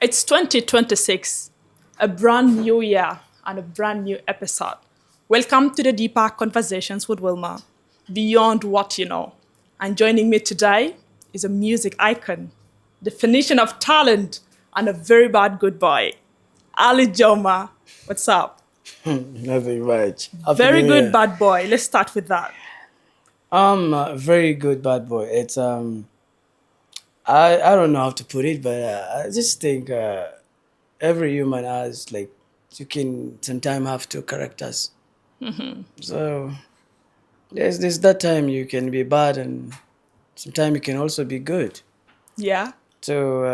It's 2026, a brand new year and a brand new episode. Welcome to the Deeper Conversations with Wilma, Beyond What You Know. And joining me today is a music icon, definition of talent, and a very bad good boy, Alijoma. What's up? Nothing much. Happy Very New good Year. bad boy. Let's start with that. Very good bad boy. I don't know how to put it, but I just think every human has like you can sometimes have two characters. So there's that time you can be bad and sometimes you can also be good. Yeah? So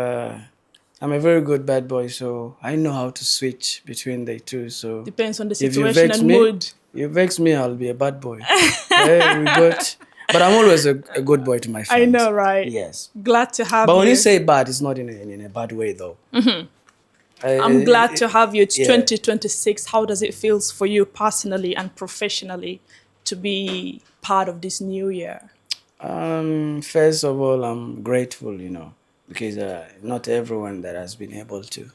I'm a very good bad boy, so I know how to switch between the two. So Depends on the if you situation vex and me, mood. I'll be a bad boy. Yeah, we got. But I'm always a good boy to my I fans. know, right? Yes. Glad to have But when you you. say bad, it's not in a bad way though. I'm glad to have you. It's Yeah. 2026. How does it feel for you personally and professionally to be part of this new year? First of all, I'm grateful, because not everyone that has been able to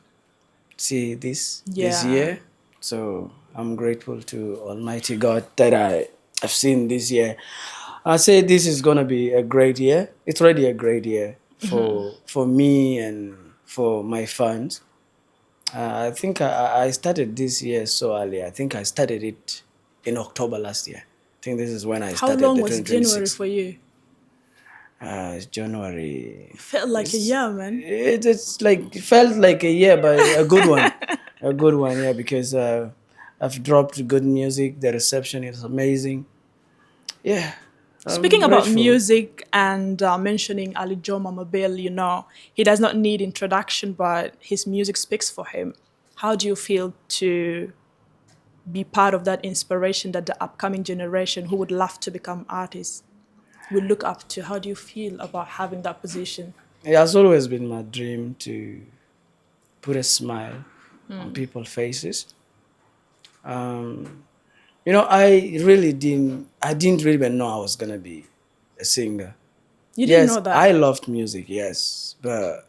see this Yeah. year. So I'm grateful to Almighty God that I've seen this year. I say this is gonna be a great year. It's already a great year for me and for my fans. I think I started this year so early. I think I started it in October last year. I think this is when I How started long the was January 2026. for you? January. Felt like a It's, year, man. it's like it felt like a year, but a good one, a good one, yeah. Because I've dropped good music. The reception is amazing. Yeah, I'm Speaking about grateful. music and mentioning Ali Joma Mobile, he does not need introduction, but his music speaks for him. How do you feel to be part of that inspiration that the upcoming generation who would love to become artists will look up to? How do you feel about having that position? It has always been my dream to put a smile on people's faces. Um, I didn't really even know I was gonna be a singer. You didn't Yes, know I that. loved music, yes, but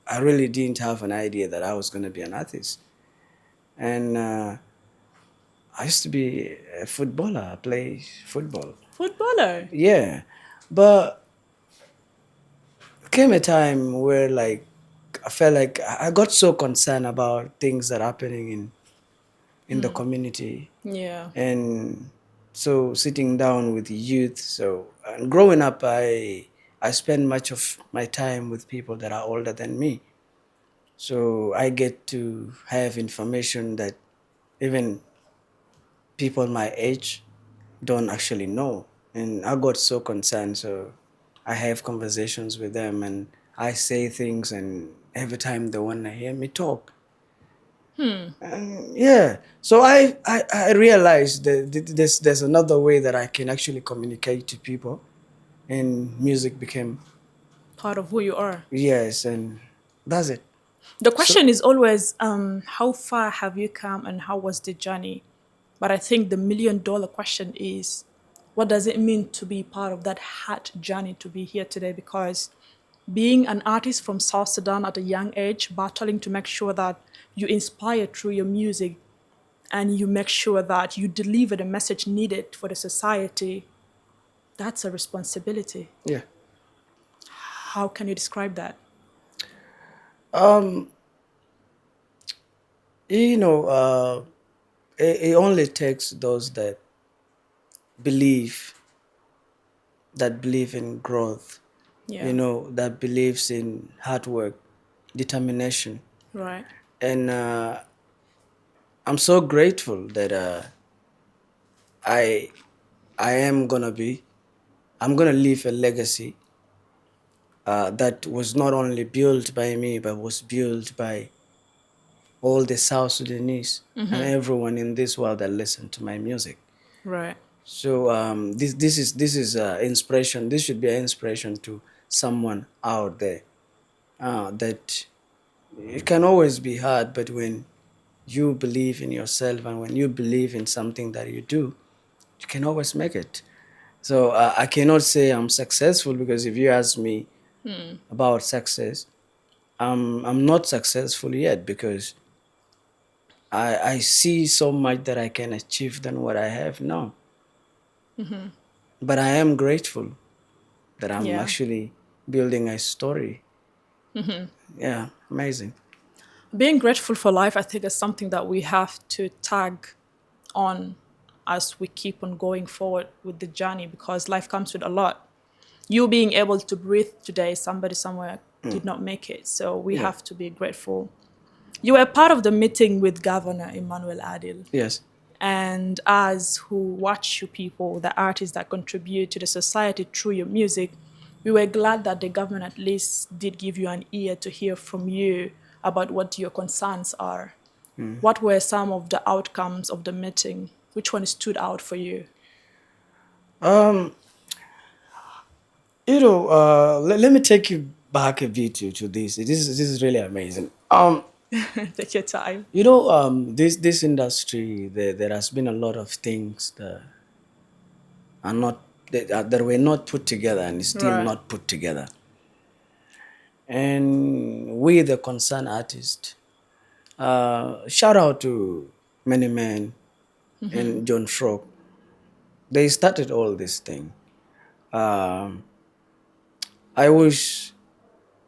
I really didn't have an idea that I was gonna be an artist. And I used to be a footballer. I play football. Footballer. Yeah, but came a time where like I felt like I got so concerned about things that are happening in the community. Yeah. And so sitting down with youth, so and growing up, I spend much of my time with people that are older than me, so I get to have information that even people my age don't actually know. And I got so concerned, so I have conversations with them and I say things, and every time they want to hear me talk. Yeah, so I realized that there's another way that I can actually communicate to people, and music became, Part of who you are. yes, and that's it. The So question is always, how far have you come and how was the journey? But I think the $1 million question is, what does it mean to be part of that hard journey to be here today? Because being an artist from South Sudan at a young age, battling to make sure that you inspire through your music and you make sure that you deliver the message needed for the society, that's a responsibility. yeah, How can you describe that? um, you know, it only takes those believe believe in growth, Yeah, that believes in hard work, determination, right. and I'm so grateful that I I am gonna be I'm gonna leave a legacy that was not only built by me but was built by all the South Sudanese and everyone in this world that listen to my music. Right. So this is inspiration. This should be an inspiration to someone out there, that it can always be hard, but when you believe in yourself and when you believe in something that you do, you can always make it. So I cannot say I'm successful, because if you ask me about success, I'm not successful yet because I see so much that I can achieve than what I have now. But I am grateful that I'm Yeah. actually building a story. Yeah, amazing. Being grateful for life, I think, is something that we have to tag on as we keep on going forward with the journey, because life comes with a lot. You being able to breathe today, somebody somewhere did not make it. So we Yeah. have to be grateful. You were part of the meeting with Governor Emmanuel Adil. Yes. And us who watch you people, the artists that contribute to the society through your music, we were glad that the government at least did give you an ear to hear from you about what your concerns are. What were some of the outcomes of the meeting? Which one stood out for you? Um, let me take you back a bit to this. This is really amazing. Take your time. This industry, there has been a lot of things that are not that were not put together and still Right. not put together. And we, the concerned artist, shout out to Many Men and John Frog. They started all this thing. Um, I was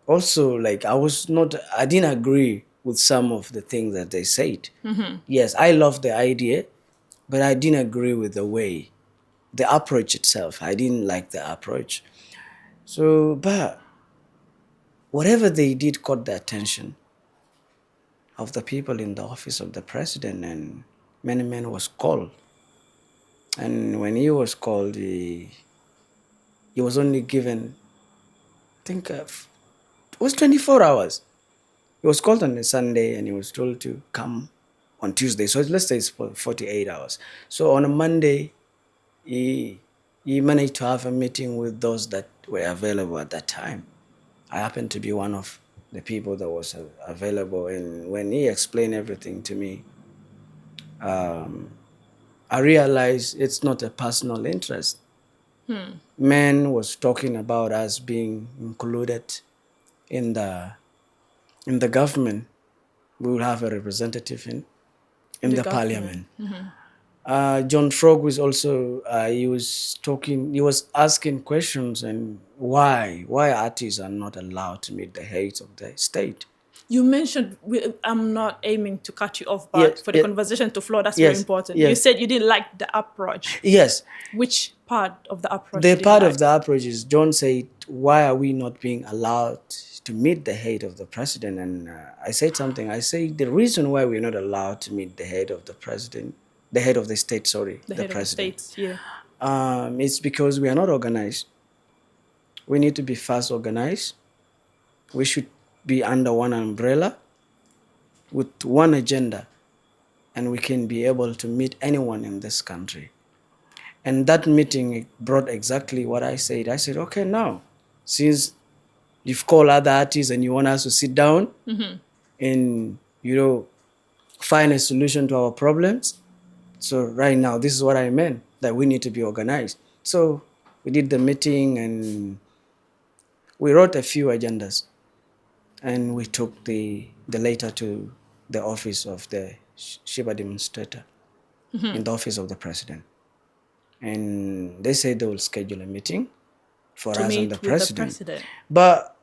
also like I didn't agree with some of the things that they said. Yes, I love the idea, but I didn't agree with the way, the approach itself. I didn't like the approach. So, but whatever they did caught the attention of the people in the office of the president, and Many Men was called. And when he was called, he was only given, I think, it was 24 hours. He was called on a Sunday and he was told to come on Tuesday. So let's say it's for 48 hours. So on a Monday, he, he managed to have a meeting with those that were available at that time. I happened to be one of the people that was available. And when he explained everything to me, I realized it's not a personal interest. Man was talking about us being included in the government. We will have a representative in The the government. parliament. John Frog was also he was talking. He was asking questions and why artists are not allowed to meet the heads of the state. You mentioned, I'm not aiming to cut you off, but Yes, for the conversation to flow, that's very yes, important. You yes, said you didn't like the approach. yes. Which part of the approach The you didn't part of like? the approach is John said, "Why are we not being allowed to meet the head of the president?" And I said something. I say the reason why we're not allowed to meet the head of the president, the head of the state, sorry, The the head of the president, states, yeah. it's because we are not organized. We need to be fast organized. We should be under one umbrella with one agenda, and we can be able to meet anyone in this country. And that meeting brought exactly what I said. I said, okay, now, since you've called other artists and you want us to sit down and, find a solution to our problems. So right now, this is what I meant, that we need to be organized. So we did the meeting and we wrote a few agendas and we took the letter to the office of the Shiba demonstrator in the office of the president. And they said they will schedule a meeting for To us and the meet with the president. president. But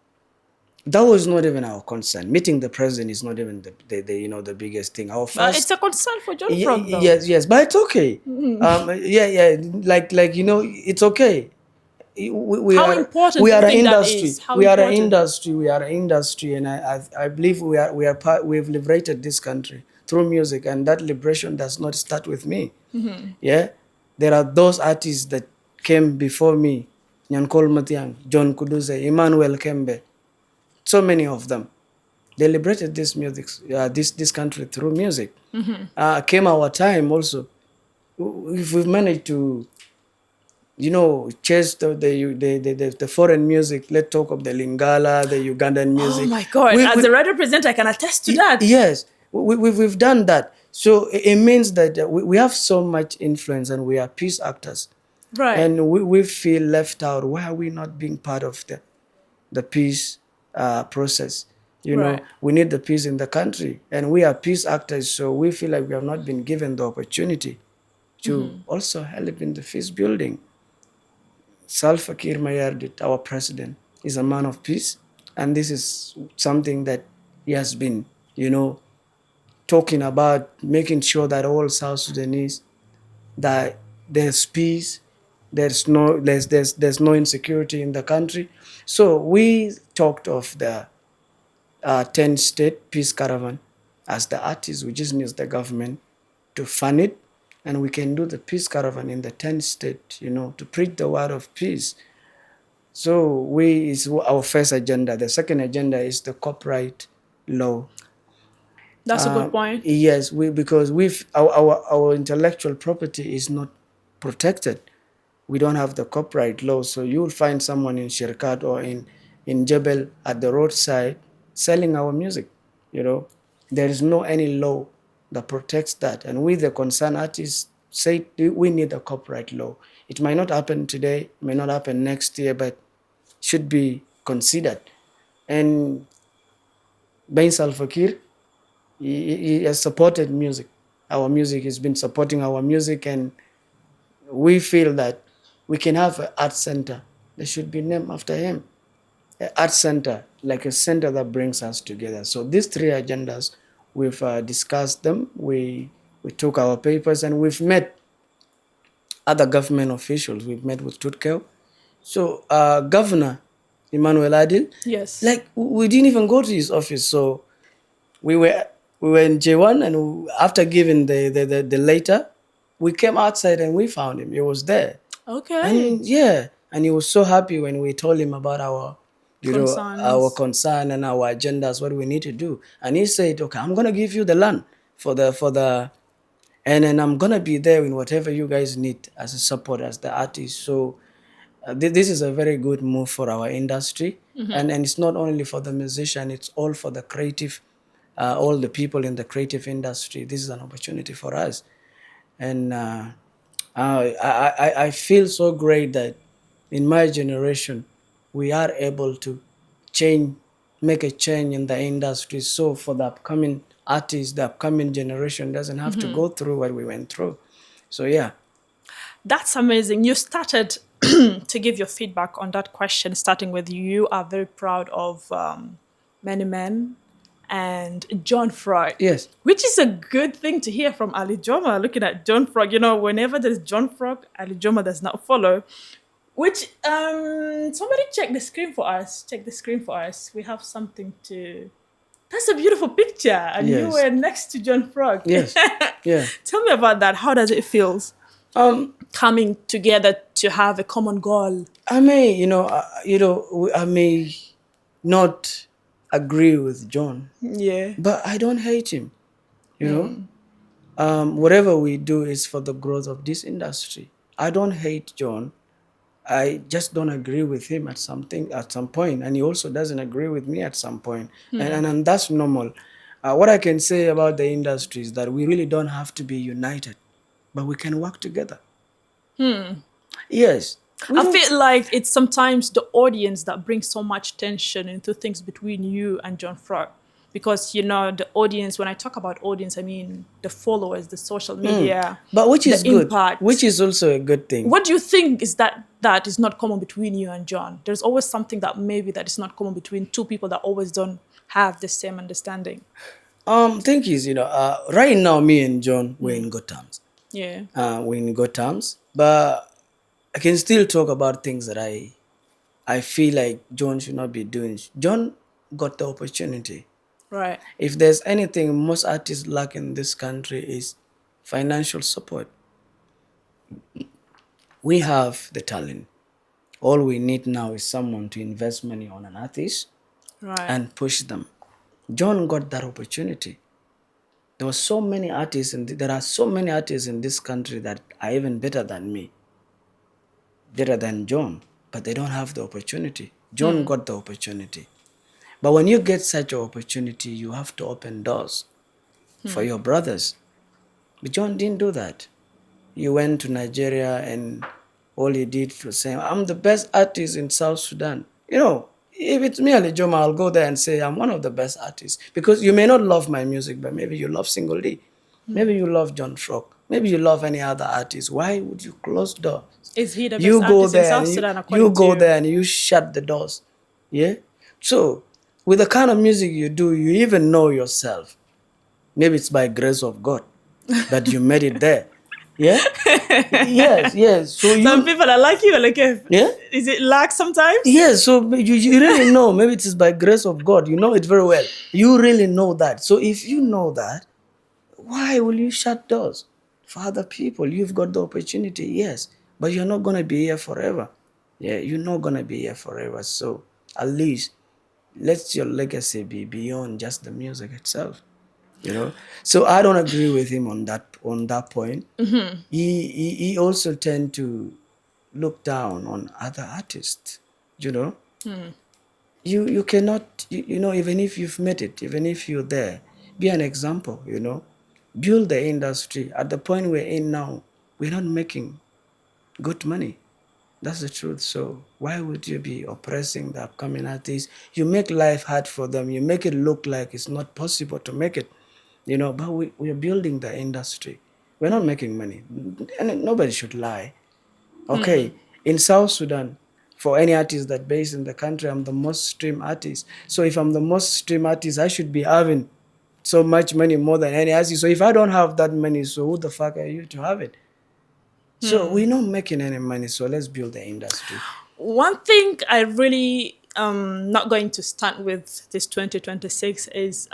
that was not even our concern. Meeting the president is not even the biggest thing. Our But it's a first, concern for John Frog, though. yes, yes, but it's okay. Yeah, like it's okay. We How are important we do you are an think that industry. is? How We are an important? industry. We are an industry, and I believe we are part. We've liberated this country through music, and that liberation does not start with me. Yeah, there are those artists that came before me: Nyankol Matiang, John Kuduze, Emmanuel Kembe, so many of them. They liberated this music, this country through music. Came our time also. If we've managed to chase the foreign music. Let's talk of the Lingala, the Ugandan Oh music. my God. We, As we a radio presenter, I can attest to that. yes, we've done that. So it means that we have so much influence and we are peace actors. Right. And we feel left out. Why are we not being part of the peace process? You Right. know, we need the peace in the country, and we are peace actors, so we feel like we have not been given the opportunity to also help in the peace building. Salva Kiir Mayardit, our president, is a man of peace, and this is something that he has been, you know, talking about, making sure that all South Sudanese, that there's peace, there's no insecurity in the country. So we talked of the 10 state peace caravan. As the artists, we just need the government to fund it, and we can do the peace caravan in the 10 state, you know, to preach the word of peace. So we is our first agenda. The second agenda is the copyright law. That's a good point. Yes, we, because our intellectual property is not protected. We don't have the copyright law, so you'll find someone in Shirkat or in Jebel at the roadside selling our music. You know, there is no any law that protects that, and we, the concerned artists, say we need a copyright law. It might not happen today, may not happen next year, but should be considered. And Bain Salfakir, he has supported music. Our music, has been supporting our music, and we feel that we can have an art center that should be named after him. An art center, like a center that brings us together. So these three agendas, we've discussed them. We took our papers, and we've met other government officials. We've met with Tutkel. So Governor Emmanuel Adil, Yes. like we didn't even go to his office. So we were we were in J1, and after giving the letter, we came outside and we found him. He was there. Okay. And yeah, and he was so happy when we told him about our Concerns. concern and our agendas, what we need to do. And he said, okay, I'm gonna give you the land for the and then I'm gonna be there in whatever you guys need as a support as the artist. So this is a very good move for our industry, and it's not only for the musician; it's all for the creative, all the people in the creative industry. This is an opportunity for us, and I feel so great that in my generation we are able to change, make a change in the industry. So for the upcoming artists, the upcoming generation doesn't have to go through what we went through. So yeah. That's amazing. You started to give your feedback on that question, starting with you are very proud of Many Men and John Frog, Yes. which is a good thing to hear from Alijoma. Looking at John Frog, you know, whenever there's John Frog, Alijoma does not follow. Which somebody check the screen for us. Check the screen for us. We have something to. That's a beautiful picture, and you Yes. were next to John Frog. Yes. Yeah. Tell me about that. How does it feel Um, coming together to have a common goal? I may, I may not agree with John, Yeah. but I don't hate him. You know, whatever we do is for the growth of this industry. I don't hate John. I just don't agree with him at some point, and he also doesn't agree with me at some point, and that's normal. What I can say about the industry is that we really don't have to be united, but we can work together. Yes, we I don't. feel like it's sometimes the audience that brings so much tension into things between you and John Frog. Because, you know, the audience, when I talk about audience, I mean the followers, the social media, But which the is good, which impact. is also a good thing. What do you think is that is not common between you and John? There's always something that maybe that is not common between two people that always don't have the same understanding. Thing is, right now, me and John, we're in good terms. Yeah. We're in good terms, but I can still talk about things that I feel like John should not be doing. John got the opportunity. Right. If there's anything most artists lack in this country is financial support. We have the talent. All we need now is someone to invest money on an artist Right. and push them. John got that opportunity. There were so many artists, and there are so many artists in this country that are even better than me, better than John, but they don't have the opportunity. John got the opportunity. But when you get such an opportunity, you have to open doors for your brothers. But John didn't do that. He went to Nigeria, and all he did was say, I'm the best artist in South Sudan. if it's me, Alijoma, I'll go there and say I'm one of the best artists. Because you may not love my music, but maybe you love Single D. Maybe you love John Frog. Maybe you love any other artist. Why would you close doors? Is he the best You go artist in there South and Sudan you according to go you? there and you shut the doors. Yeah? So, with the kind of music you do, you even know yourself. Maybe it's by grace of God that you made it there. Yeah? Yes, yes. So Some you, people are like you, like if, yeah? is it luck sometimes? Yes, so you really know. Maybe it is by grace of God. You know it very well. You really know that. So if you know that, why will you shut doors for other people? You've got the opportunity, yes, but you're not going to be here forever. Yeah, you're not going to be here forever. So at least let your legacy be beyond just the music itself. You know, so I don't agree with him on that point. He also tend to look down on other artists. You know, you cannot you know, even if you've made it, even if you're there, be an example. You know, build the industry. At the point we're in now, we're not making good money. That's the truth. So why would you be oppressing the upcoming artists? You make life hard for them. You make it look like it's not possible to make it. You know, but we're building the industry. We're not making money, and nobody should lie. Okay, in South Sudan, for any artist that based in the country, I'm the most streamed artist. So if I'm the most streamed artist, I should be having so much money more than any artist. So if I don't have that money, so who the fuck are you to have it? So we're not making any money. So let's build the industry. One thing I really not going to stand with this 2026 is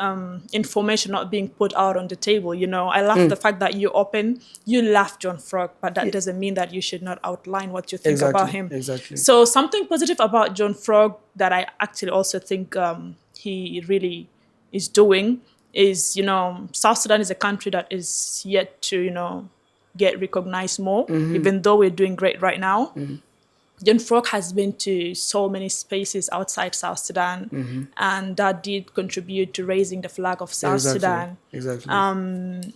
information not being put out on the table. You know, I love the fact that you open, you love John Frog, but that doesn't mean that you should not outline what you think about Exactly, him. exactly. So something positive about John Frog that I actually also think he really is doing is, you know, South Sudan is a country that is yet to, you know, get recognized more, even though we're doing great right now. John Frog has been to so many spaces outside South Sudan, and that did contribute to raising the flag of South Exactly, Sudan. exactly.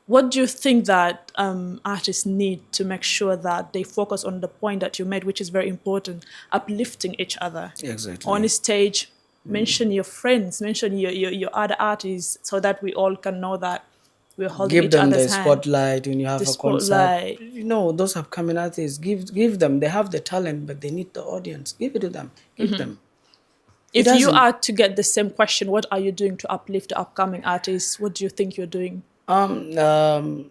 What do you think that artists need to make sure that they focus on the point that you made, which is very important, uplifting each other on Exactly. a stage? Mention your friends, mention your other artists, so that we all can know that we're holding Give each them other's the hand. spotlight when you The have a concert. spotlight. You know, those upcoming artists, give them. They have the talent, but they need the audience. Give it to them. Give them. It If you doesn't. are to get the same question, what are you doing to uplift the upcoming artists? What do you think you're doing? Um, um,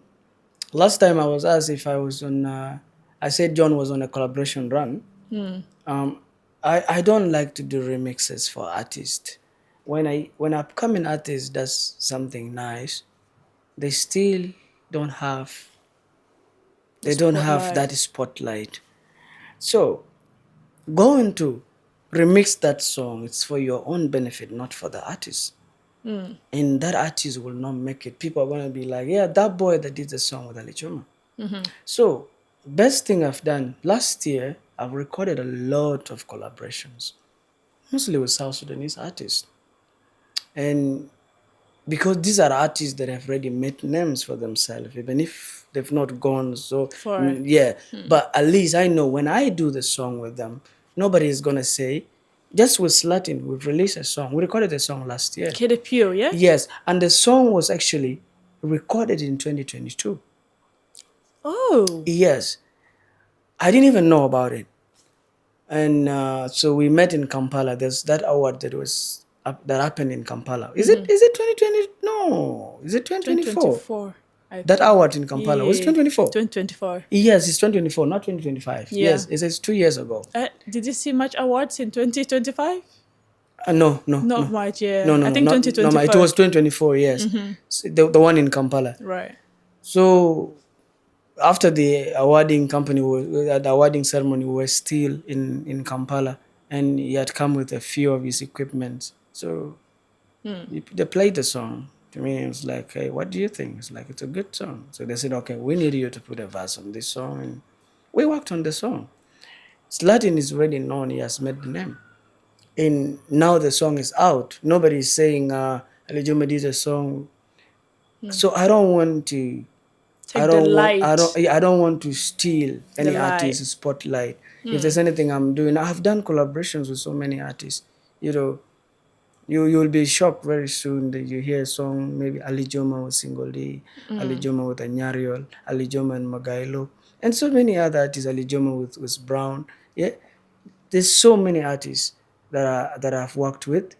Last time I was asked if I was on. I said John was on a collaboration run. Um, I don't like to do remixes for artists. When upcoming artist does something nice, they still don't have The they don't have spotlight. that spotlight. So going to remix that song, it's for your own benefit, not for the artist. And that artist will not make it. People are going to be like, yeah, that boy that did the song with Alijoma. So, best thing I've done last year, I've recorded a lot of collaborations, mostly with South Sudanese artists. And because these are artists that have already made names for themselves, even if they've not gone. So, For yeah, but at least I know when I do the song with them, nobody is going to say, just with Slatin, we've released a song. We recorded a song last year. KDPO, yeah? Yes, and the song was actually recorded in 2022. Oh. Yes, I didn't even know about it. And so we met in Kampala. There's that award that was that happened in Kampala. Is it 2020? No, is it 2024? 2024, I That think. award in Kampala was it Yeah. 2024? 2024. Yes, it's 2024, not 2025. Yeah. Yes, it's 2 years ago. Did you see much awards in 2025? No, no, Not no, much, no, yeah. no, I no, think not no. It 2024. was 2024. Yes, the one in Kampala. Right. So after the awarding company the awarding ceremony, we were still in Kampala, and he had come with a few of his equipment. So they played the song to me. It was like, hey, what do you think? It's like, it's a good song. So they said, okay, we need you to put a verse on this song, and we worked on the song. Slatin is already known. He has made the name, and now the song is out. Nobody is saying Alijoma did a song. So I don't want to Take the light, I don't want to steal the any light. artist's spotlight. If there's anything I'm doing, I've done collaborations with so many artists. You know, you'll be shocked very soon that you hear a song, maybe Alijoma with Singoli, Alijoma with Anyariol, Alijoma and Magailo, and so many other artists, Alijoma with Brown. Yeah, there's so many artists that I've worked with,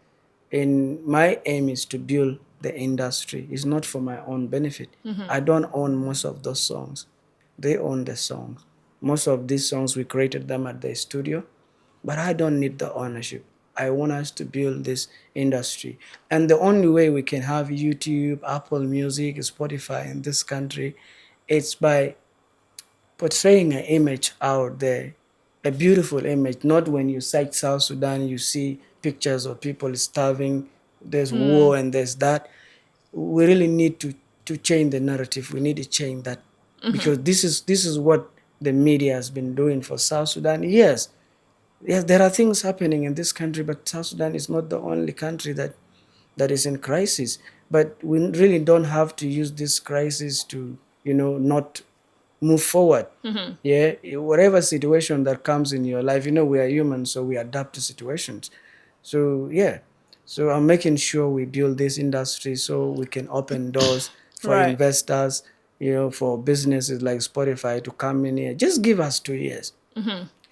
and my aim is to build the industry. It's not for my own benefit. I don't own most of those songs. They own the songs. Most of these songs we created them at the studio, but I don't need the ownership. I want us to build this industry. And the only way we can have YouTube, Apple Music, Spotify in this country, it's by portraying an image out there, a beautiful image. Not when you search South Sudan, you see pictures of people starving, there's war and there's that. We really need to change the narrative. We need to change that because this is what the media has been doing for South Sudan. Yes, there are things happening in this country, but South Sudan is not the only country that is in crisis. But we really don't have to use this crisis to, not move forward. Yeah, whatever situation that comes in your life, we are human, so we adapt to situations. So yeah, so I'm making sure we build this industry so we can open doors for Right. investors, for businesses like Spotify to come in here. Just give us 2 years.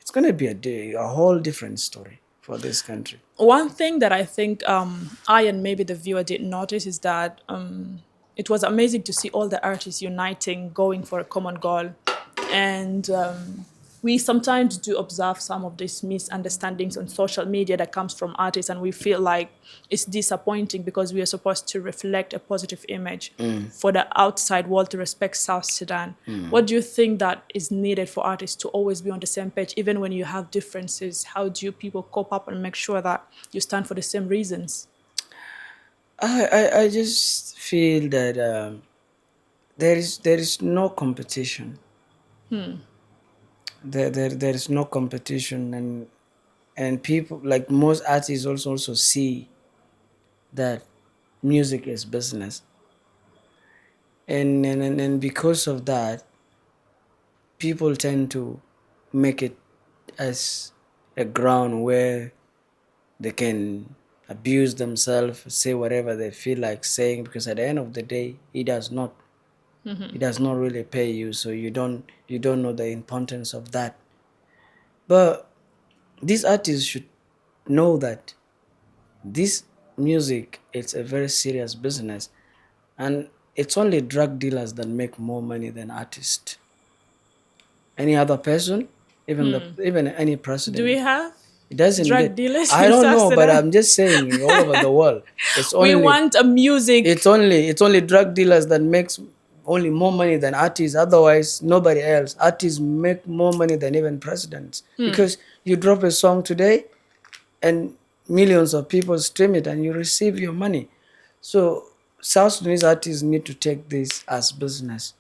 It's going to be a whole different story for this country. One thing that I think I and maybe the viewer didn't notice is that it was amazing to see all the artists uniting, going for a common goal. And we sometimes do observe some of these misunderstandings on social media that comes from artists, and we feel like it's disappointing because we are supposed to reflect a positive image for the outside world to respect South Sudan. What do you think that is needed for artists to always be on the same page, even when you have differences? How do you people cope up and make sure that you stand for the same reasons? I just feel that there is no competition. There is no competition, and people, like most artists, also see that music is business, and because of that, people tend to make it as a ground where they can abuse themselves, say whatever they feel like saying, because at the end of the day, it does not really pay you, so you don't know the importance of that. But these artists should know that this music, it's a very serious business, and it's only drug dealers that make more money than artists. Any other person, even any Do we president, have it doesn't drug get. dealers I in don't South know, but Sudan? I'm just saying, all over the world, it's We only want a music. it's only drug dealers that makes only more money than artists. Otherwise, nobody else. Artists make more money than even presidents because you drop a song today, and millions of people stream it, and you receive your money. So South Sudanese artists need to take this as business.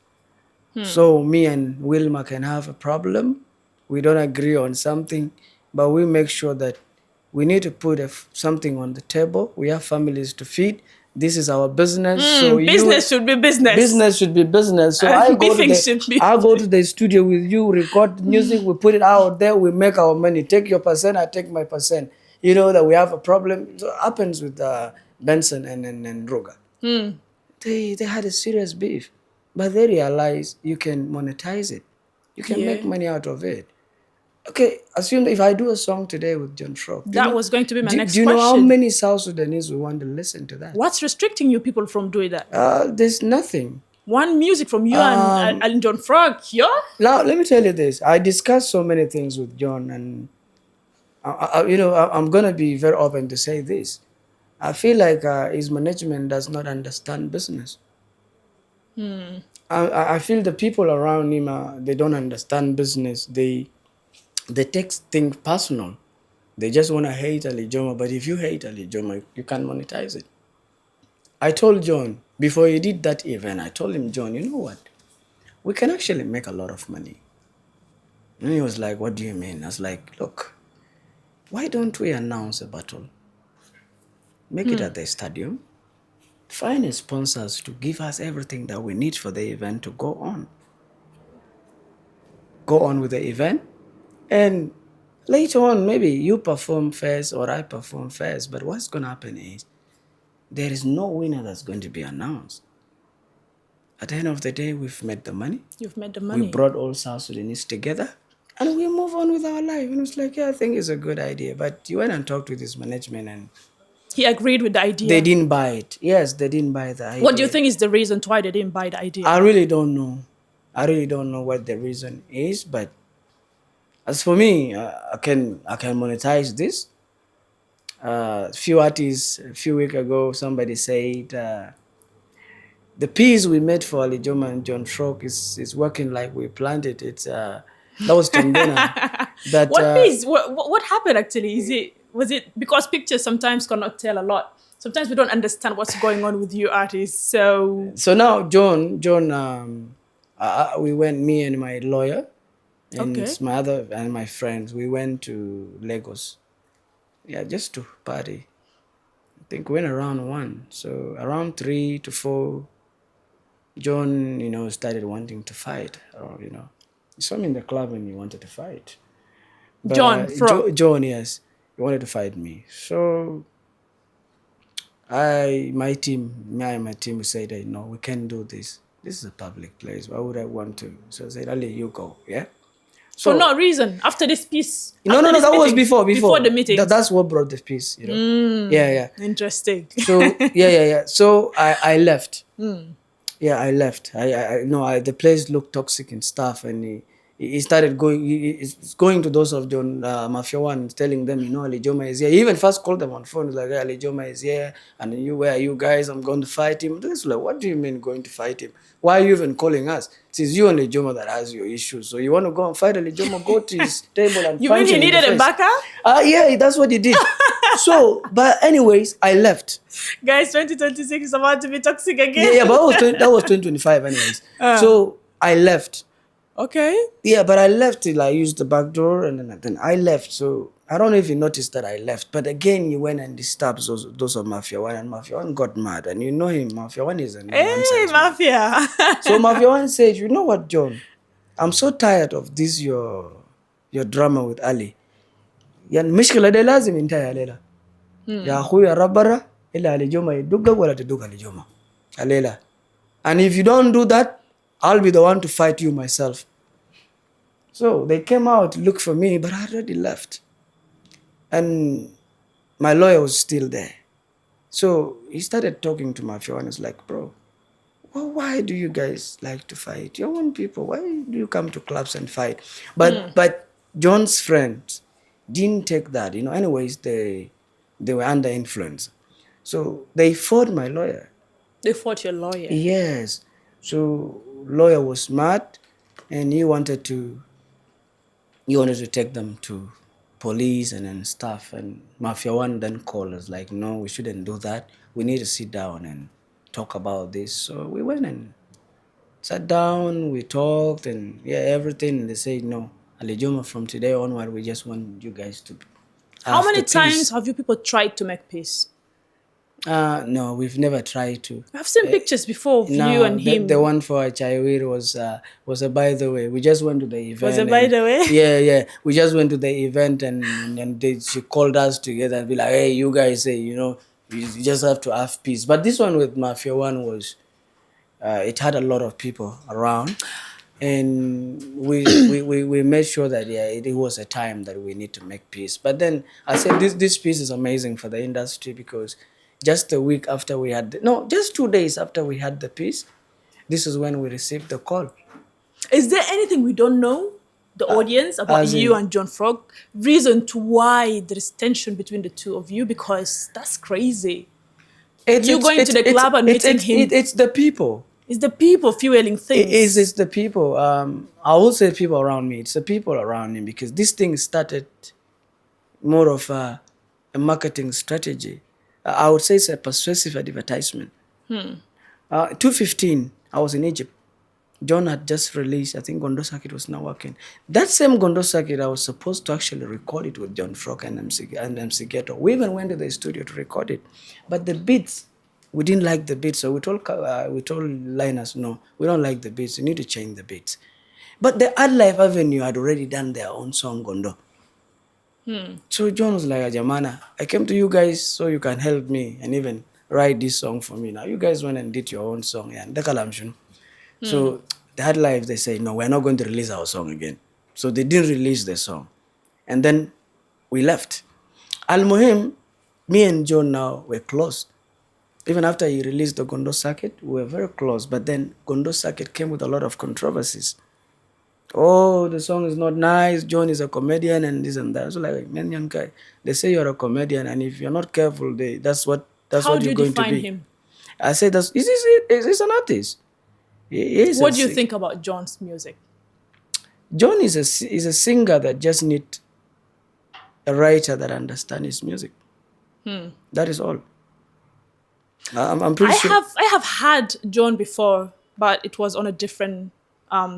So me and Willma can have a problem. We don't agree on something, but we make sure that we need to put something on the table. We have families to feed. This is our business. So Business should be business. business should be business. So And beefing should be. I go to the studio with you, record music, we put it out there, we make our money. Take your percent, I take my percent. You know that we have a problem. So it happens with Benson and Roga. They had a serious beef, but they realized you can monetize it. You can make Yeah. money out of it. Okay, assume if I do a song today with John Frog, That was going to be my next do you know how question. many South Sudanese will want to listen to that? What's restricting you people from doing that? There's nothing. One music from you and John Frog, yeah? Now, let me tell you this. I discussed so many things with John, and I'm gonna be very open to say this. I feel like his management does not understand business. I feel the people around him, they don't understand business. They take things personal. They just want to hate Alijoma. But if you hate Alijoma, you can monetize it. I told John before he did that event, I told him, John, you know what? We can actually make a lot of money. And he was like, what do you mean? I was like, look, why don't we announce a battle? Make it at the stadium. find sponsors to give us everything that we need for the event to go on. Go on with the event, and later on, maybe you perform first or I perform first. But what's going to happen is there is no winner that's going to be announced. At the end of the day, we've made the money. You've made the We money. brought all South Sudanese together, and we move on with our life. And it's like, yeah, I think it's a good idea. But you went and talked with his management, and He agreed with the they idea. didn't buy it. Yes, they didn't buy the idea. What do you think is the reason why they didn't buy the idea? I really don't know. I really don't know what the reason is. But as for me, I can monetize this. Few artists a few weeks ago, somebody said the piece we made for Alijoma and John Frog is working like we planned it. It's that was Tombena. That What piece? What happened actually? Was it because pictures sometimes cannot tell a lot? Sometimes we don't understand what's going on with you artists. So now John we went, me and my lawyer and Okay. my other and my friends, we went to Lagos. Yeah, just to party. I think we went around 1. So around 3 to 4, John, started wanting to fight. Or, he saw me in the club and he wanted to fight. But John Frog. John, yes, he wanted to fight me. So my team, my team, we said, hey, no, we can't do this. This is a public place. Why would I want to? So I said, Ali, you go, yeah. For no reason. After this piece. No, after this that was meeting, before Before the meeting. That's what brought the peace, Yeah. Interesting. So yeah. So I left. Yeah, I left. The place looked toxic and stuff, and he started going. He's going to those of John Mafia One, telling them, Alijoma is here. He even first called them on phone. He's like, hey, Alijoma is here, and where are you guys? I'm going to fight him. This like, what do you mean going to fight him? Why are you even calling us? It is you and Alijoma that has your issues. So you want to go and fight Alijoma? Go to his table and You punch mean he him in the needed a face. backup? Yeah, that's what he did. So, but anyways, I left. Guys, 2026 is about to be toxic again. Yeah, but that was 2025 anyways. So I left. Okay. Yeah, but I left till I used the back door, and then I left. So I don't know if you noticed that I left. But again, he went and disturbed those of Mafia One, and Mafia One got mad. And you know him, Mafia One is a Hey, nonsense man. Mafia. So Mafia One said, you know what, John? I'm so tired of this your drama with Ali. Yani mishkila de lazim intaya lela. Ya akhuya rabara ila Alijoma iduga wala tiduga Alijoma. Alela. And if you don't do that, I'll be the one to fight you myself. So they came out to look for me, but I already left. And my lawyer was still there. So he started talking to Mafia and was like, bro, why do you guys like to fight? Your own people, why do you come to clubs and fight? But John's friends didn't take that. Anyways, they were under influence. So they fought my lawyer. They fought your lawyer. Yes. So lawyer was mad, and he wanted to take them to police and stuff. And Mafia One then called us like, no, we shouldn't do that. We need to sit down and talk about this. So we went and sat down, we talked, and everything. And they said, no, Alijoma, from today onward, we just want you guys to have How many the peace. times have you people tried to make peace? No, we've never tried to. I've seen pictures before of you and him. The one for Chaiwir was a by the way. We just went to the event. Was it by the way? Yeah. We just went to the event and she called us together and be like, hey, you guys say, you just have to have peace. But this one with Mafia One was, it had a lot of people around. And we made sure that it was a time that we need to make peace. But then I said this piece is amazing for the industry because just a week after we had just 2 days after we had the piece, this is when we received the call. Is there anything we don't know, the audience, about you and John Frog? Reason to why there is tension between the two of you? Because that's crazy. You going to the club and meeting him. It's the people. It's the people fueling things. It's the people. I will say people around me. It's the people around me because this thing started more of a marketing strategy. I would say it's a persuasive advertisement. 2015, I was in Egypt. John had just released, I think Gondo Circuit was now working. That same Gondo Circuit, I was supposed to actually record it with John Frog and MC Ghetto. We even went to the studio to record it. But the beats We didn't like the beats, so we told Linus, no, we don't like the beats. We need to change the beats. But the Ad Life Avenue had already done their own song, Gondo. So John was like, Jamana, I came to you guys so you can help me and even write this song for me. Now you guys went and did your own song. Yeah, and so the Ad Life, they say, no, we're not going to release our song again. So they didn't release the song. And then we left. Al Muhim, me and John now were close. Even after he released the Gondo Circuit, we were very close. But then Gondo Circuit came with a lot of controversies. Oh, the song is not nice. John is a comedian and this and that. So like, man, young guy, they say you're a comedian, and if you're not careful, that's How what do you're you going to define be. him? I said, he's an artist. He is What do you think about John's music? John is a singer that just need a writer that understands his music. That is all. I'm pretty sure. I have had John before, but it was on a different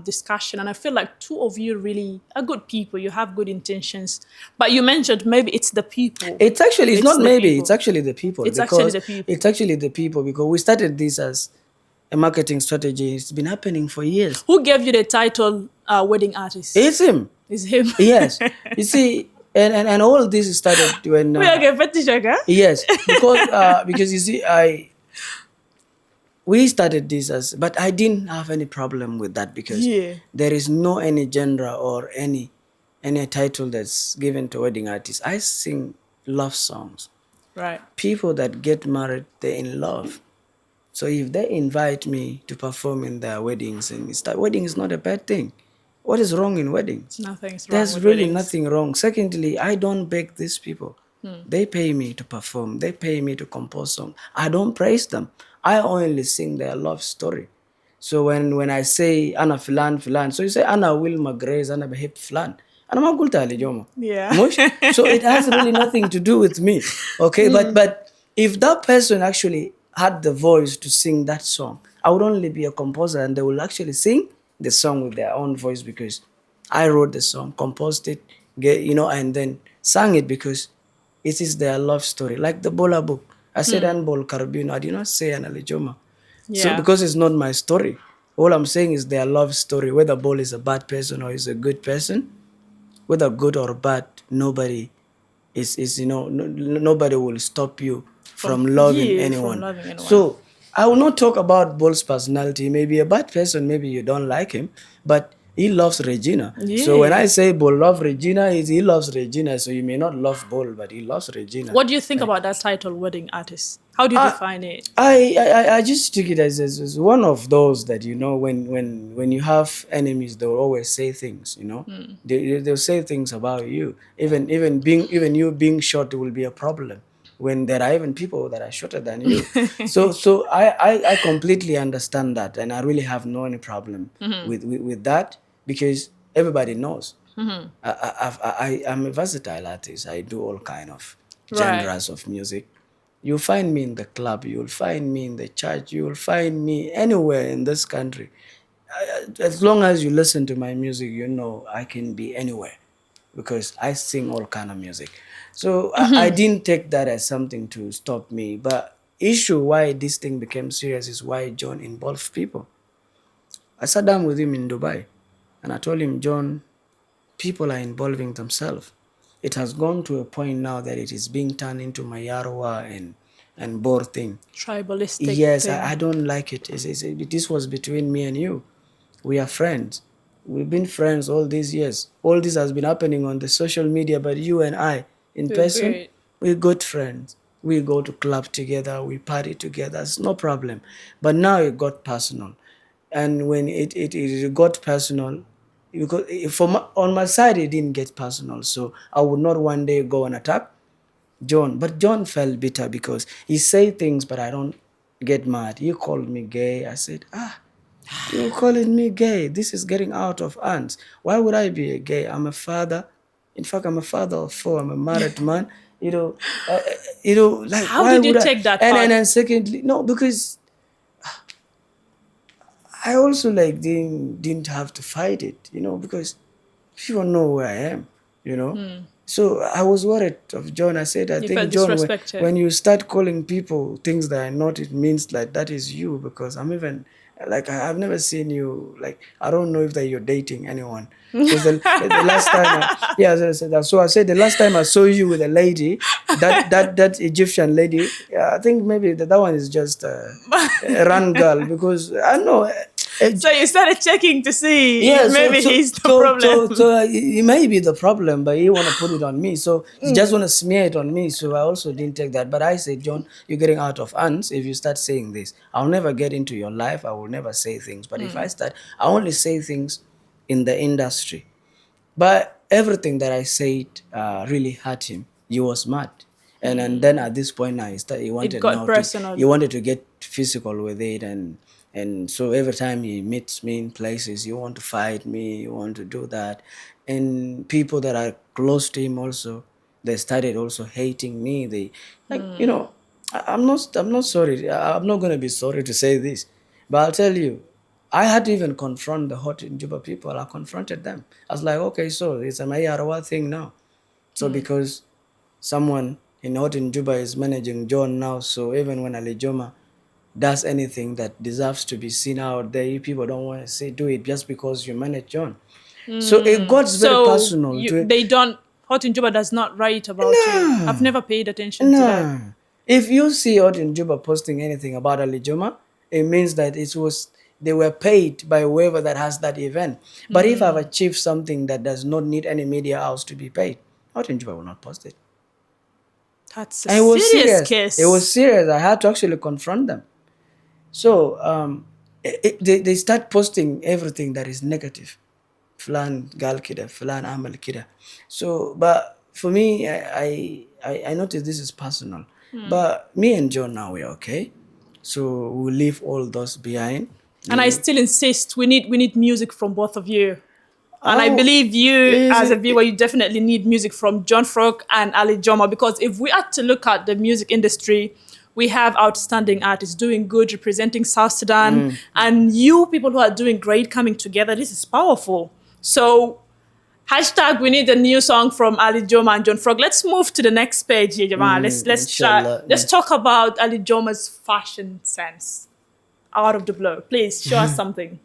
discussion, and I feel like two of you really are good people. You have good intentions, but you mentioned maybe it's the people. It's not the maybe, people. it's actually the people. It's actually Because the people. it's actually the people because we started this as a marketing strategy. It's been happening for years. Who gave you the title wedding artist? It's him. It's him. Yes. You see, and all this started when We are getting fetish, okay? yes, because you see, we started this as, but I didn't have any problem with that because Yeah. there is no any genre or any title that's given to wedding artists. I sing love songs. Right. People that get married, they're in love. So if they invite me to perform in their weddings, and wedding is not a bad thing. What is wrong in weddings? Nothing's wrong There's with really weddings. nothing wrong. Secondly, I don't beg these people. They pay me to perform. They pay me to compose songs. I don't praise them. I only sing their love story. So when I say Anna Filan Filan, so you say Anna Willma Grace, Anna Behip Filan. Anna Magulta Alijoma. Yeah. Mush? So it has really nothing to do with me. Okay, but if that person actually had the voice to sing that song, I would only be a composer and they will actually sing the song with their own voice because I wrote the song, composed it, and then sang it because it is their love story. Like the Bola book. I said Anbol Carabino. I did not say an Alijoma. So Yeah. because it's not my story. All I'm saying is their love story. Whether Bol is a bad person or is a good person, whether good or bad, nobody is nobody will stop you from loving From anyone. loving anyone. So I will not talk about Bol's personality. He may be a bad person, maybe you don't like him, but he loves Regina. So when I Yeah. say Bol love Regina, he loves Regina. So you may not love Bol, but he loves Regina. What do you think about that title, wedding artist? How do you I, define it? I just took it as one of those that when you have enemies they'll always say things they'll say things about you even you being short will be a problem when there are even people that are shorter than you so I completely understand that and I really have no any problem with that because everybody knows I'm a versatile artist. I do all kind of Right. genres of music. You'll find me in the club, you'll find me in the church, you'll find me anywhere in this country. As long as you listen to my music, I can be anywhere because I sing all kind of music. So I didn't take that as something to stop me. But issue why this thing became serious is why John involved people. I sat down with him in Dubai and I told him, John, people are involving themselves. It has gone to a point now that it is being turned into Mayarwa and Bor thing. Tribalistic Yes, I thing. don't like it. This was between me and you. We are friends. We've been friends all these years. All this has been happening on the social media, but you and I, in We're person, good. we're good friends. We go to club together, we party together. It's no problem. But now it got personal. And when it got personal, because on my side, it didn't get personal. So I would not one day go and attack John. But John felt bitter because he say things, but I don't get mad. He called me gay. I said, you're calling me gay. This is getting out of hands. Why would I be a gay? I'm a father. In fact, I'm a father of four. I'm a married man. Like How why did you would I? take that And part? and, and secondly, no, because I also like didn't have to fight it, because people know where I am, you know. So I was worried of John. I said, I You felt think, John, disrespected. when you start calling people things that are not, it means like that is you, because I'm even like I've never seen you, like I don't know if that you're dating anyone, because the last time yeah, so I said that. So I said the last time I saw you with a lady, that Egyptian lady, yeah, I think maybe that one is just a run girl, because I don't know. So you started checking to see if Yeah, maybe he's the problem. it may be the problem, but you want to put it on me. So you just want to smear it on me. So I also didn't take that. But I said, John, you're getting out of hands if you start saying this. I'll never get into your life. I will never say things. But if I start, I only say things in the industry. But everything that I said really hurt him. He was mad. And then at this point now It got he personal. wanted to get physical with it, and so every time he meets me in places, you want to fight me, you want to do that. And people that are close to him also, they started also hating me. They like, I'm not sorry. I'm not gonna be sorry to say this. But I'll tell you, I had to even confront the hot in Juba people. I confronted them. I was like, okay, so it's a Mayarawa thing now. So because someone in hot in Juba is managing John now, so even when Alijoma does anything that deserves to be seen out there, you people don't want to say do it just because you manage John. So it got very So personal to it. they don't. Hot in Juba does not write about you. I've No, never paid attention to that. no. If you see hot in Juba posting anything about Alijoma, it means that they were paid by whoever that has that event. But if I've achieved something that does not need any media house to be paid, hot in Juba will not post it. That's a And it was serious serious. It was case. serious. I had to actually confront them. So they start posting everything that is negative. Flan gal kida, flan amal kida. So, but for me, I noticed this is personal. But me and John now we're okay. So we'll leave all those behind. And I Yeah. still insist we need music from both of you. And I Oh, believe you, is as a it? viewer, you definitely need music from John Frog and Alijoma, because if we are to look at the music industry, we have outstanding artists doing good, representing South Sudan, and you people who are doing great coming together. This is powerful. So hashtag we need a new song from Alijoma and John Frog. Let's move to the next page here, Jamal. Inshallah. Let's talk about Alijoma's fashion sense out of the blue. Please show us something.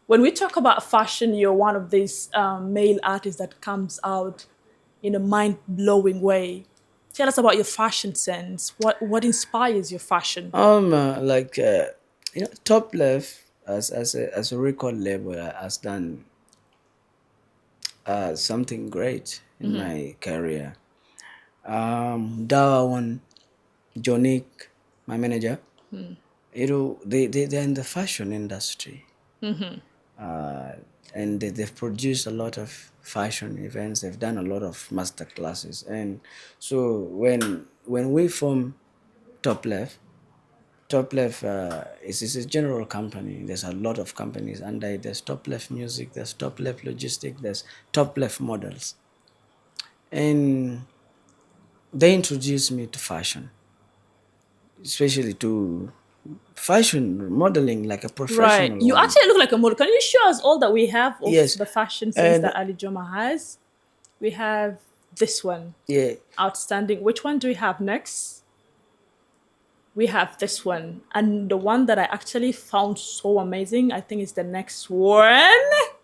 When we talk about fashion, you're one of these male artists that comes out in a mind-blowing way. Tell us about your fashion sense. What inspires your fashion? Like Top Left as a record label has done something great in my career. Dawa one, Jonik, my manager, they're in the fashion industry. Uh, and they've produced a lot of fashion events. They've done a lot of master classes. And so when we form Top Left, Top Left is a general company. There's a lot of companies under it. There's Top Left Music, there's Top Left Logistics, there's Top Left Models. And they introduced me to fashion, especially to fashion modeling like a Right. professional You one. actually look like a model. Can you show us all that we have of Yes. the fashion sense And that Ali Joma has? We have this one. yeah, Outstanding. Which one do we have next? We have this one. And the one that I actually found so amazing, I think is the next one.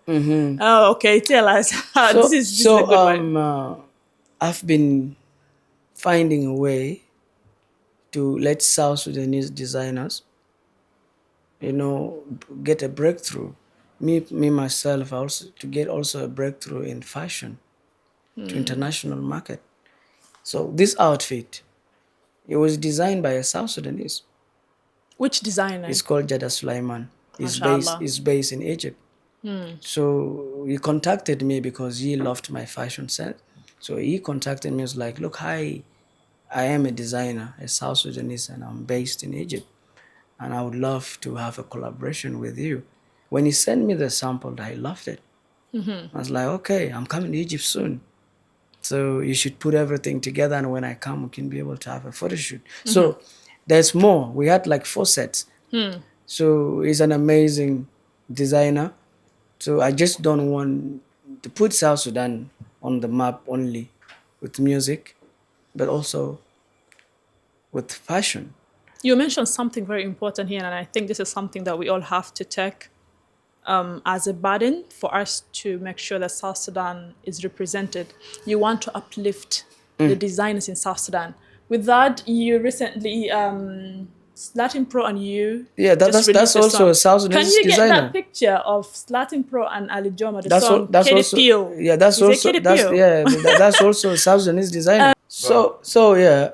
Oh, okay. Tell us. This is a good one. I've been finding a way to let South Sudanese designers, get a breakthrough. Me myself also to get also a breakthrough in fashion to international market. So this outfit, it was designed by a South Sudanese. Which designer? It's called Jada Sulaiman. MashaAllah. He's based in Egypt. So he contacted me because he loved my fashion sense. So he contacted me. He was like, "Look, hi, I am a designer, a South Sudanese, and I'm based in Egypt, and I would love to have a collaboration with you." When he sent me the sample, I loved it. I was like, "Okay, I'm coming to Egypt soon. So you should put everything together, and when I come, we can be able to have a photo shoot." So there's more. We had like 4 sets. So he's an amazing designer. So I just don't want to put South Sudan on the map only with music, but also with fashion. You mentioned something very important here, and I think this is something that we all have to take as a burden for us to make sure that South Sudan is represented. You want to uplift the designers in South Sudan. With that, you recently, Latin Pro and you Yeah, just that's released a also song. a South Can Sudanese you get that designer. picture of Latin Pro and Alijoma, the That's song that's Kede also Pio? yeah. That's You say also Kede Pio? that's also a South Sudanese designer. So yeah.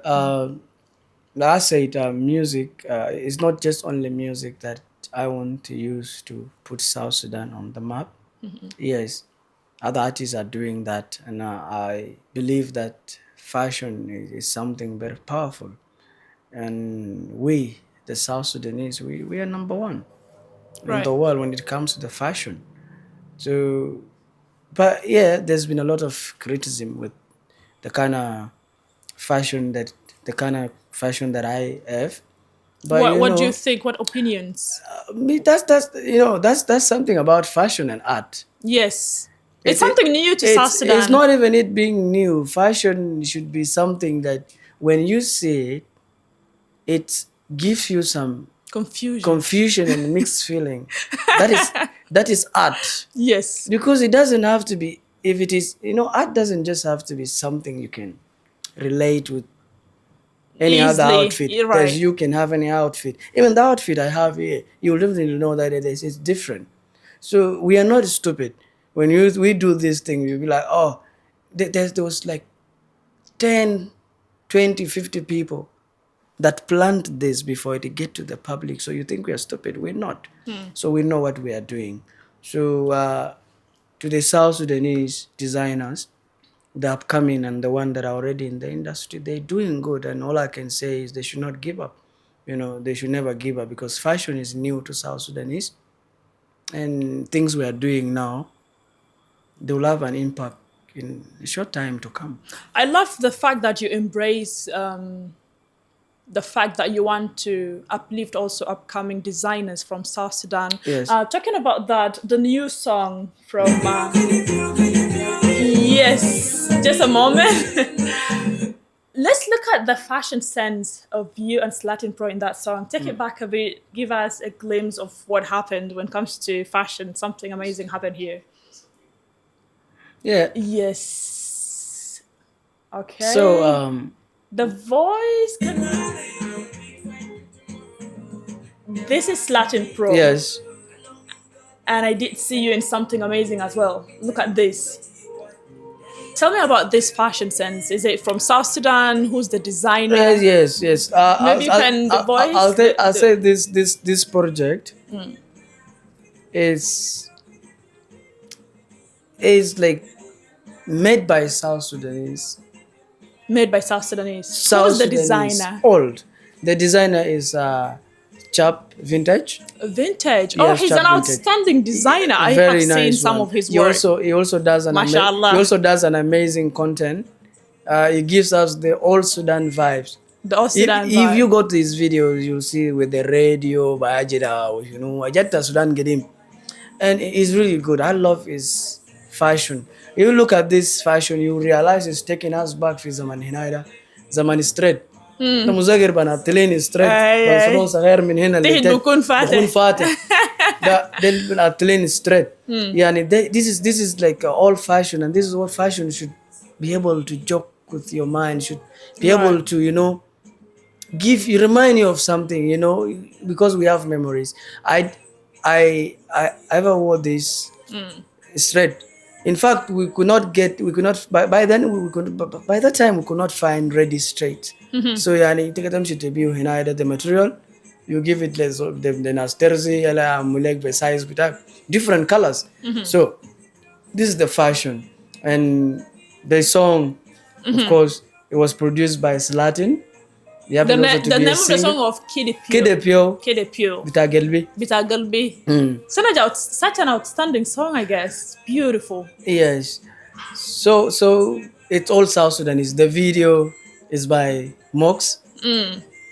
Like I said, music is not just only music that I want to use to put South Sudan on the map. Yes, other artists are doing that, and I believe that fashion is something very powerful. And we, the South Sudanese, we are number one in Right. the world when it comes to the fashion. So, but yeah, there's been a lot of criticism with the kind of the kind of fashion that I have. But What do you think? What opinions? that's that's something about fashion and art. Yes. It's It, it something new to South it's Sudan. not even it being new. Fashion should be something that when you see it, it gives you some Confusion. confusion and mixed feeling. That is art, Yes. because it doesn't have to be. If it is, art doesn't just have to be something you can relate with any other Easily. outfit. You're There's right. you can have any outfit. Even the outfit I have here, you'll definitely know that it's different. So we are not stupid. When we do this thing, you'll be like, oh, there was like 10, 20, 50 people that planned this before it get to the public. So you think we are stupid? We're not. So we know what we are doing. So to the South Sudanese designers, the upcoming and the one that are already in the industry, they're doing good. And all I can say is they should not give up. They should never give up, because fashion is new to South Sudanese, and things we are doing now, they will have an impact in a short time to come. I love the fact that you embrace the fact that you want to uplift also upcoming designers from South Sudan. Yes. Talking about that, the new song from yes, just a moment. Let's look at the fashion sense of you and Slatin Pro in that song. Take it back a bit. Give us a glimpse of what happened when it comes to fashion. Something amazing happened here. Yeah. Yes. Okay. So The voice. This is Latin Pro. yes. And I did see you in something amazing as well. Look at this. Tell me about this fashion sense. Is it from South Sudan? Who's the designer? Yes. Maybe you can the voice. I'll say this project is like made by South Sudanese. Made by South Sudanese. South Who's the Sudanese designer? old. The designer is Chap Vintage. Vintage. Oh, Yes, he's an Chap Vintage. outstanding designer. I Very have seen nice some one. of his work. He also does Mashallah. he also does an amazing content. He gives us the old Sudan vibes. The Old Sudan If you vibe. go to his videos, you'll see with the radio by Ajida, Ajata Sudan Gedim. And it's really good. I love his fashion. If you look at this fashion, you realize it's taking us back to Zaman Hinaida, Zaman straight. ده مذاكر بنطلين ستريت بنفرون أي. صغير من هنا اللي تهد بكون فاتح. بكون فاتح ده بنطلين ستريت يعني this is like old fashion, and this is what fashion should be able to joke with your mind, should be able Right. to remind you of something, because we have memories. I ever wore this straight. In fact, we could not by then we could by that time we could not find ready straight. So yani take them should be the material, you give it less of them then as terzi ala mulek be size with different colors. So this is the fashion, and the song, of course, it was produced by Slatin. You have The, also ne- to the be a name of the singer. song of Kid Kide Pio, Kid Pio. Bitagelbi. Bitagalbi. Such an outstanding song, I guess. Beautiful. Yes. So it's all South Sudanese. The video is by Mox.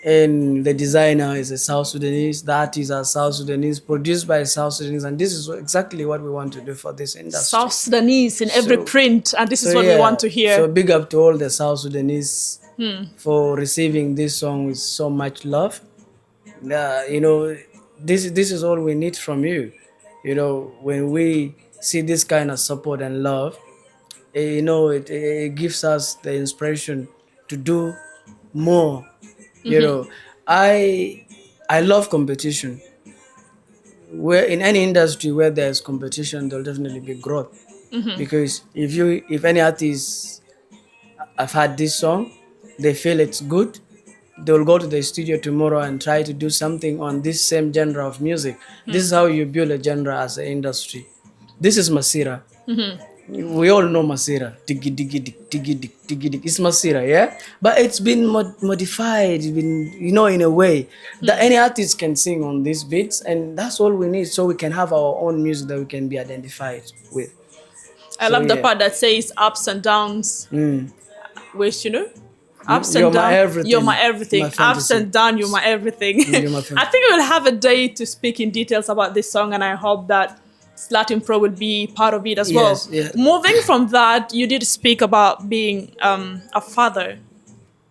and the designer is a South Sudanese, the artists are South Sudanese, produced by South Sudanese, and this is exactly what we want to do for this industry. South Sudanese in every So, print, and this so is what we want yeah, to hear. so big up to all the South Sudanese for receiving this song with so much love. You know, this is all we need from you. You know, when we see this kind of support and love, you know, it gives us the inspiration to do more. You know, I I love competition. Where in any industry where there's competition, there'll definitely be growth. Because if any artists have had this song, they feel it's good, they'll go to the studio tomorrow and try to do something on this same genre of music. This is how you build a genre as an industry. This is Masira. We all know Masira. Diggy diggy dig, diggy dig, diggy dig. It's Masira, yeah? But it's been modified, it's been, you know, in a way that any artist can sing on these beats, and that's all we need so we can have our own music that we can be identified with. I So, love the yeah. part that says ups and downs, which, ups You're and my down, you're everything, my my everything. Ups fantasy. and down, you're my everything. You're my I fantasy. think we'll have a day to speak in details about this song, and I hope that Latin Pro will be part of it as well. Yes, yeah. Moving from that, you did speak about being a father.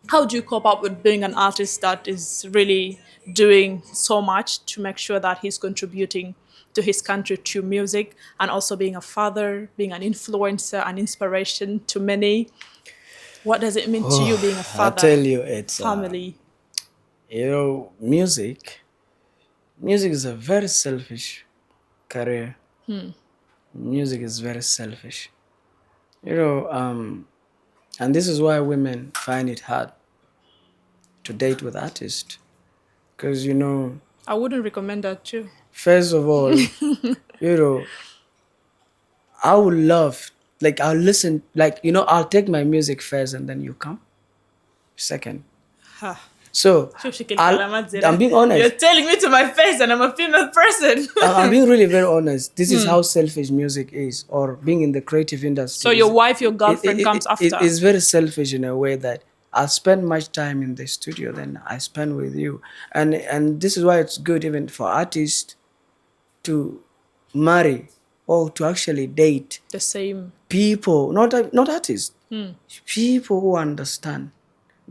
How do you cope up with being an artist that is really doing so much to make sure that he's contributing to his country through music, and also being a father, being an influencer, an inspiration to many? What does it mean to you being a I father, tell you, it's family? you know, music is a very selfish career. Music is very selfish. You know, and this is why women find it hard to date with artists. Because, you know, I wouldn't recommend that too. first of all, you know, I would love, like, I'll listen, like, you know, I'll take my music first and then you come second. Ha. So, شوف شكل I'll, كلامات زي I'm ده. being You're honest. telling me to my face and I'm a female person. I'm being really very honest. This is how selfish music is, or being in the creative So industry your is. wife, your girlfriend comes It after. is very selfish in a way that I spend much time in the studio than I spend with you, and this is why it's good even for artists to marry or to actually date The same. people, not artists, people who understand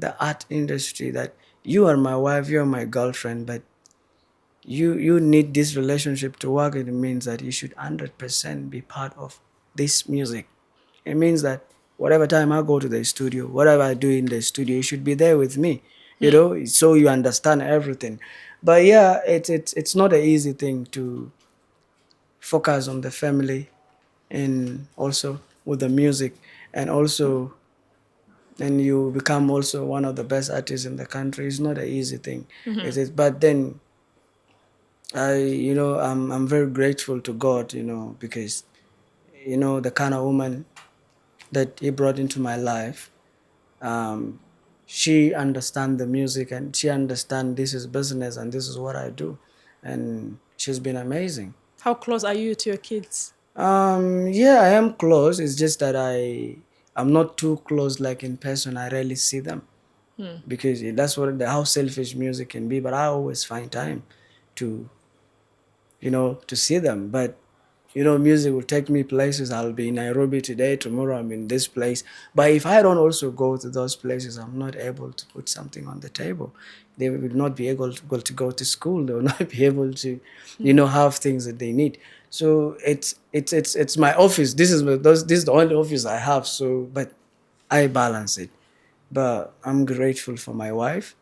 the art industry. That you are my wife, you are my girlfriend, but you need this relationship to work. It means that you should 100% be part of this music. It means that whatever time I go to the studio, whatever I do in the studio, you should be there with me, you know, so you understand everything. But yeah, it's not an easy thing to focus on the family and also with the music, and also and you become also one of the best artists in the country. It's not an easy thing. It is, but then I'm very grateful to God, you know, because you know the kind of woman that He brought into my life. Um, she understand the music and she understand this is business and this is what I do, and she's been amazing. How close are you to your kids? Yeah, I am close. It's just that I'm not too close like in person. I rarely see them because that's what how selfish music can be. But I always find time to to see them. But music will take me places. I'll be in Nairobi today, tomorrow I'm in this place. But if I don't also go to those places, I'm not able to put something on the table. They will not be able to go to school. They will not be able to, have things that they need. So it's my office. This is the only office I have. So, but I balance it. But I'm grateful for my wife.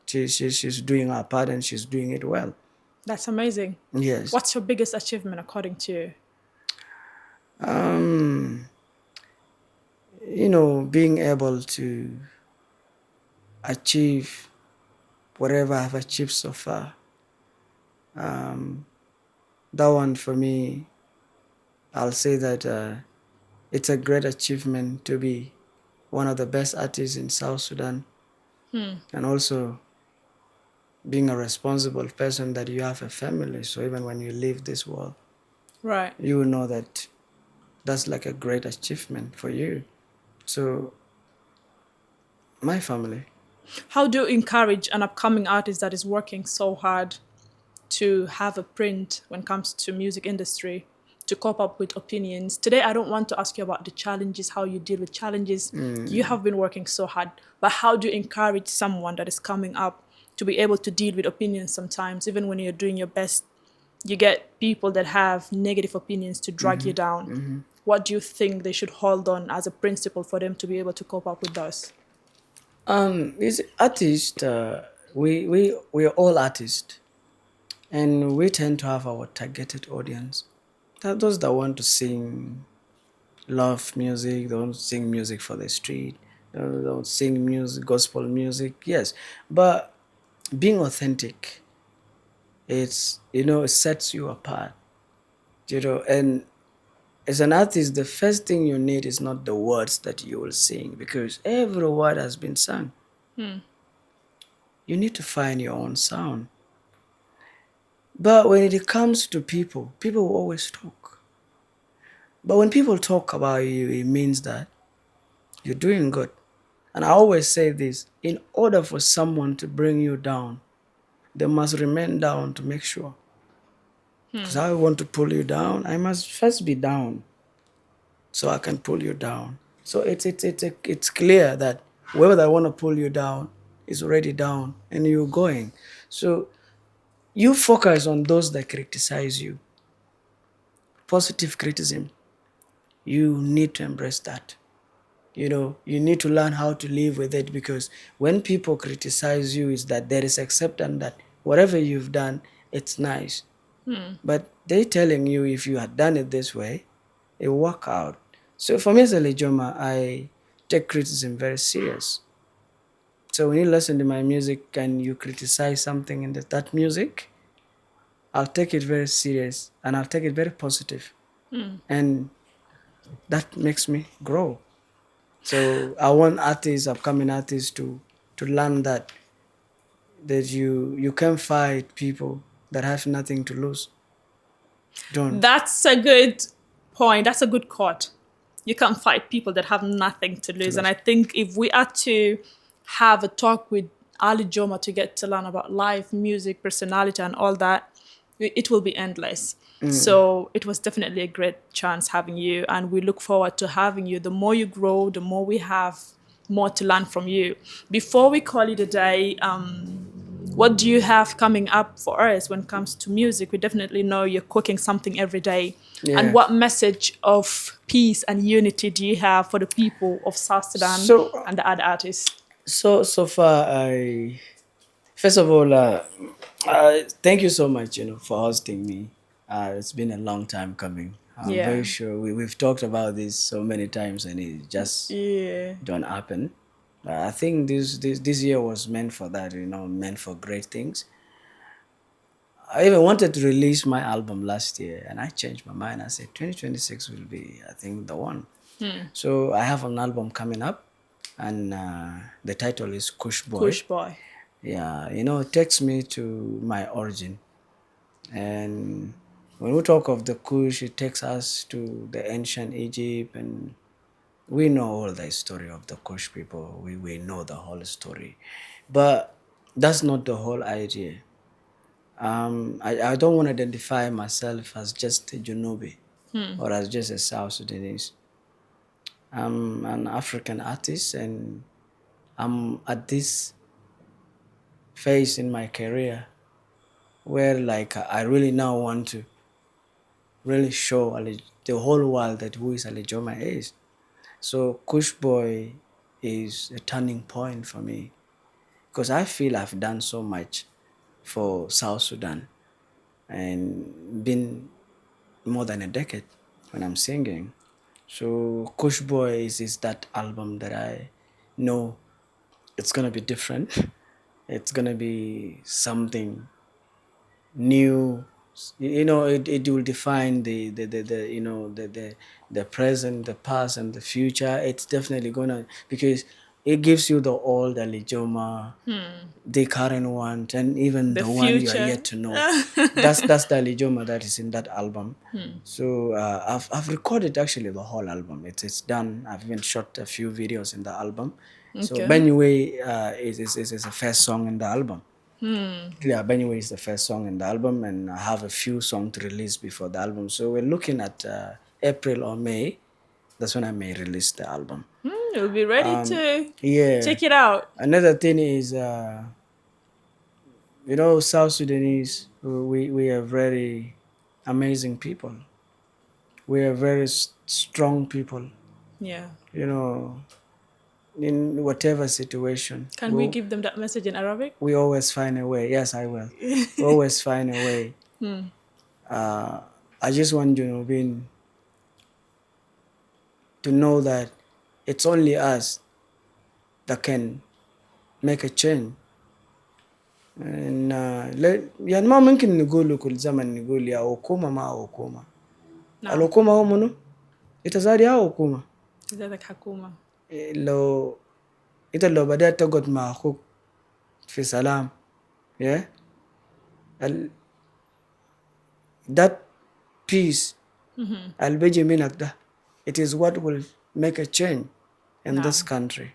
She's doing her part and she's doing it well. That's amazing. Yes. What's your biggest achievement according to you? Um, being able to achieve whatever I've achieved so far. That one for me, I'll say that it's a great achievement to be one of the best artists in South Sudan, and also being a responsible person that you have a family. So even when you leave this world, Right. you will know that that's like a great achievement for you. So my family. How do you encourage an upcoming artist that is working so hard to have a print when it comes to music industry, to cope up with opinions? Today I don't want to ask you about the challenges, how you deal with challenges. You have been working so hard, but how do you encourage someone that is coming up to be able to deal with opinions sometimes, even when you're doing your best, you get people that have negative opinions to drag you down. What do you think they should hold on as a principle for them to be able to cope up with those? Is artists. We are all artists, and we tend to have our targeted audience. Those that want to sing love music, they want to sing music for the street, they don't sing music, gospel music. Yes, but being authentic, it sets you apart. And as an artist, the first thing you need is not the words that you will sing because every word has been sung. You need to find your own sound. But when it comes to people, people will always talk. But when people talk about you, it means that you're doing good. And I always say this, in order for someone to bring you down, they must remain down to make sure. Because I want to pull you down, I must first be down so I can pull you down. So it's clear that whoever that want to pull you down is already down and you're going. So you focus on those that criticize you. Positive criticism, you need to embrace that. You need to learn how to live with it because when people criticize you, is that there is acceptance that whatever you've done, it's nice. But they telling you if you had done it this way, it will work out. So for me as a Alijoma, I take criticism very serious. So when you listen to my music and you criticize something in that music, I'll take it very serious and I'll take it very positive. And that makes me grow. So I want artists, upcoming artists, to learn that you can fight people that have nothing to lose. Don't. That's a good point. That's a good quote. You can fight people that have nothing to To lose. And lose. I think if we are to have a talk with Ali Joma to get to learn about life, music, personality, and all that, it will be endless. So it was definitely a great chance having you. And we look forward to having you. The more you grow, the more we have more to learn from you. Before we call it a day, what do you have coming up for us when it comes to music? We definitely know you're cooking something every day. And Yeah. what message of peace and unity do you have for the people of South Sudan So and the other artists? so far, I first of all, thank you so much, for hosting me. It's been a long time coming. I'm very Yeah. sure we've talked about this so many times, and it just Yeah. don't happen. I think this year was meant for that, meant for great things. I even wanted to release my album last year, and I changed my mind. I said 2026 will be, I think, the one. So I have an album coming up, and the title is Kush Boy. Kush boy. Yeah, it takes me to my origin. And when we talk of the Kush, it takes us to the ancient Egypt, and we know all the story of the Kush people. We know the whole story. But that's not the whole idea. I don't want to identify myself as just a Junubi or as just a South Sudanese. I'm an African artist, and I'm at this phase in my career where like I really now want to really show the whole world that who is Alijoma is. So Kush Boy is a turning point for me because I feel I've done so much for South Sudan and been more than a decade when I'm singing. So Kush Boy is that album that I know it's gonna be different. It's gonna be something new. It will define the present, the past, and the future. It's definitely gonna because it gives you the old Alijoma, the current one, and even The the one you are future. yet to know. That's the Alijoma that is in that album. So I've recorded actually the whole album. It's done. I've even shot a few videos in the album, So Okay. Benway is the first song in the album. Yeah, Benway is the first song in the album, and I have a few songs to release before the album. So we're looking at April or May. That's when I may release the album. You'll be ready to Yeah. check it out. Another thing is, South Sudanese, we are very amazing people. We are very strong people. Yeah. You know, in whatever situation, Can we give them that message in Arabic? we always find a way. Yes, I will. We always find a way. I just want Junubin to know that it's only us that can make a change. يعني ما ممكن نقول كل زمن نقول يا حكومة ما حكومة. نعم. الحكومة هو منو؟ انت زاري يا حكومة. ذاتك حكومة. لو انت لو بدأت تقعد مع اخوك في سلام yeah ال... that peace اللي بيجي منك ده it is what will make a change in نعم. this country.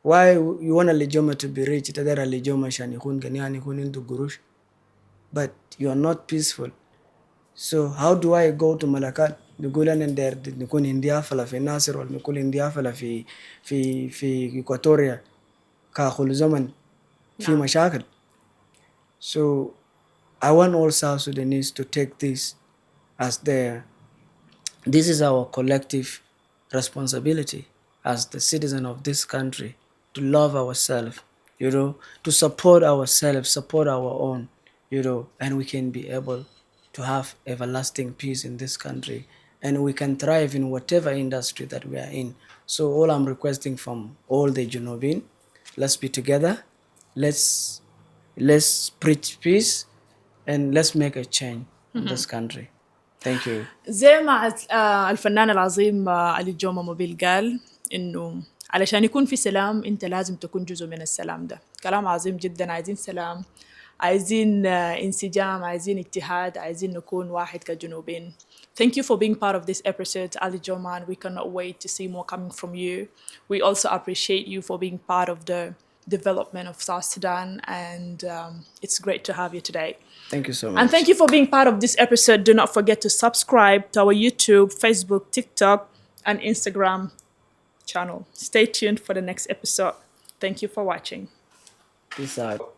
Why you want Alijoma to be rich? تقدر Alijoma عشان يكون غني يكون عنده قروش, but you are not peaceful. So how do I go to Malakal نقول أنا ندير نكون عندي حفلة في ناصر ولا نكون عندي حفلة في إكواتوريا كأخو زمن في نعم. مشاكل. So I want all South Sudanese to take this as this is our collective responsibility as the citizen of this country to love ourselves, to support ourselves, support our own, and we can be able to have everlasting peace in this country, and we can thrive in whatever industry that we are in. So all I'm requesting from all the Junubin, let's be together, let's preach peace, and let's make a change in this country. Thank you. زي ما الفنان العظيم علي جوما موبيل قال إنه علشان يكون في سلام أنت لازم تكون جزء من السلام ده. كلام عظيم جدا. عايزين سلام, عايزين انسجام, عايزين اتحاد, عايزين نكون واحد كجنوبين. Thank you for being part of this episode, Alijoma, and we cannot wait to see more coming from you. We also appreciate you for being part of the development of South Sudan, and it's great to have you today. Thank you so much. And thank you for being part of this episode. Do not forget to subscribe to our YouTube, Facebook, TikTok, and Instagram channel. Stay tuned for the next episode. Thank you for watching. Peace out.